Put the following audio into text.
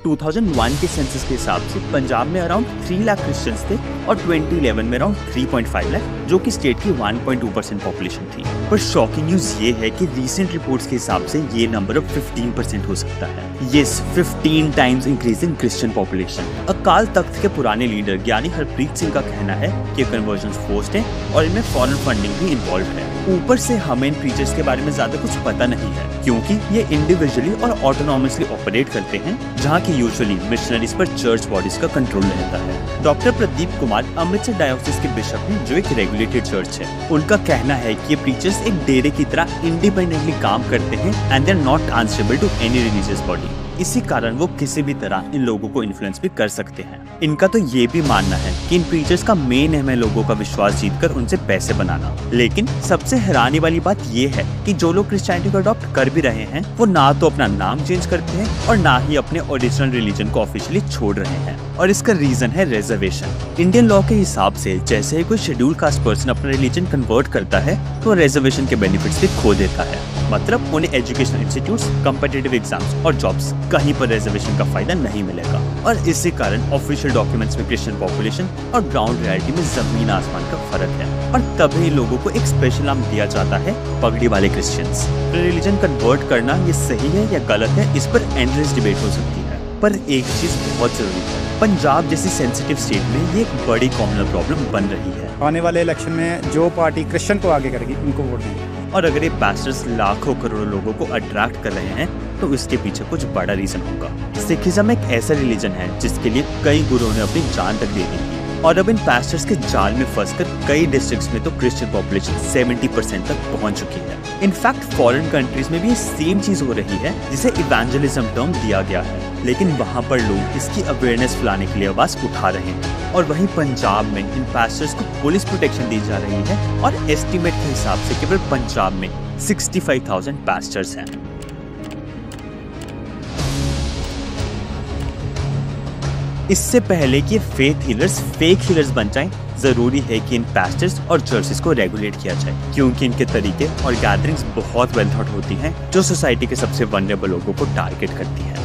2001 के सेंसस के हिसाब से पंजाब में अराउंड 3 लाख क्रिश्चियंस थे और 2011 में अराउंड 3.5 लाख, जो कि स्टेट की 1.2% पॉपुलेशन थी। पर शॉकिंग न्यूज ये है कि रीसेंट रिपोर्ट्स के हिसाब से ये नंबर अब 15% हो सकता है। Yes, 15 times increase in Christian population. Akal Takht के पुराने लीडर ज्ञानी हरप्रीत सिंह का कहना है कि कन्वर्जन फोर्स्ड है और इनमें फॉरेन फंडिंग भी इन्वॉल्व है। ऊपर से हमें इन प्रीचर्स के बारे में ज्यादा कुछ पता नहीं है, क्योंकि ये इंडिविजुअली और ऑटोनॉमसली ऑपरेट करते हैं, जहाँ की यूजुअली मिशनरीज पर चर्च बॉडीज का कंट्रोल रहता है। डॉक्टर प्रदीप कुमार अमृतसर डायोसिस के बिशप हैं, जो एक रेगुलेटेड चर्च है। उनका कहना है कि ये प्रीचर्स एक डेरे की तरह इंडिपेंडेंटली काम करते हैं and they are not answerable to any religious body. इसी कारण वो किसी भी तरह इन लोगों को इन्फ्लुएंस भी कर सकते हैं। इनका तो ये भी मानना है कि इन प्रीचर्स का मेन एम है लोगों का विश्वास जीतकर उनसे पैसे बनाना। लेकिन सबसे हैरानी वाली बात ये है कि जो लोग क्रिश्चियनिटी को अडॉप्ट कर भी रहे हैं, वो ना तो अपना नाम चेंज करते हैं और ना ही अपने ओरिजिनल रिलीजन को ऑफिशियली छोड़ रहे हैं। और इसका रीजन है रिजर्वेशन। इंडियन लॉ के हिसाब से जैसे ही कोई शेड्यूल कास्ट पर्सन अपना रिलीजन कन्वर्ट करता है तो रिजर्वेशन के बेनिफिट्स भी खो देता है। मतलब उन्हें एजुकेशनल इंस्टीट्यूट्स, कॉम्पिटिटिव एग्जाम्स और जॉब्स कहीं पर रिजर्वेशन का फायदा नहीं मिलेगा। और इसी कारण ऑफिशियल डॉक्यूमेंट्स में क्रिश्चियन पॉपुलेशन और ग्राउंड रियलिटी में जमीन आसमान का फर्क है। और तभी लोगों को एक स्पेशल नाम दिया जाता है, पगड़ी वाले क्रिश्चियंस। रिलीजन कन्वर्ट करना ये सही है या गलत है, इस पर एंडलेस डिबेट हो सकती है। पर एक चीज बहुत जरूरी है, पंजाब जैसी सेंसिटिव स्टेट में ये एक बड़ी कॉमनल प्रॉब्लम बन रही है। आने वाले इलेक्शन में जो पार्टी क्रिश्चियन को आगे करेगी, उनको वोट देंगे। और अगर ये पास्टर्स लाखों करोड़ों लोगों को अट्रैक्ट कर रहे हैं तो इसके पीछे कुछ बड़ा रीजन होगा। सिखिज्म एक ऐसा रिलीजन है जिसके लिए कई गुरुओं ने अपनी जान तक दे दी थी, और अब इन पास्टर्स के जाल में फंसकर कई डिस्ट्रिक्ट्स में तो क्रिश्चियन पॉपुलेशन 70% तक पहुंच चुकी है। इनफैक्ट फॉरेन कंट्रीज में भी ये सेम चीज हो रही है, जिसे इवेंजलिज्म टर्म दिया गया है। लेकिन वहाँ पर लोग इसकी अवेयरनेस फैलाने के लिए आवाज उठा रहे हैं। और वहीं पंजाब में इन पास्टर्स को पुलिस प्रोटेक्शन दी जा रही है, और एस्टिमेट के हिसाब से केवल पंजाब में 65,000 पास्टर्स हैं। इससे पहले कि फेथ हीलर्स फेक हीलर्स बन जाएं, जरूरी है कि इन पास्टर्स और चर्चेस को रेगुलेट किया जाए, क्योंकि इनके तरीके और गैदरिंग्स बहुत वेल थॉट होती हैं, जो सोसाइटी के सबसे वल्नरेबल लोगों को टारगेट करती हैं।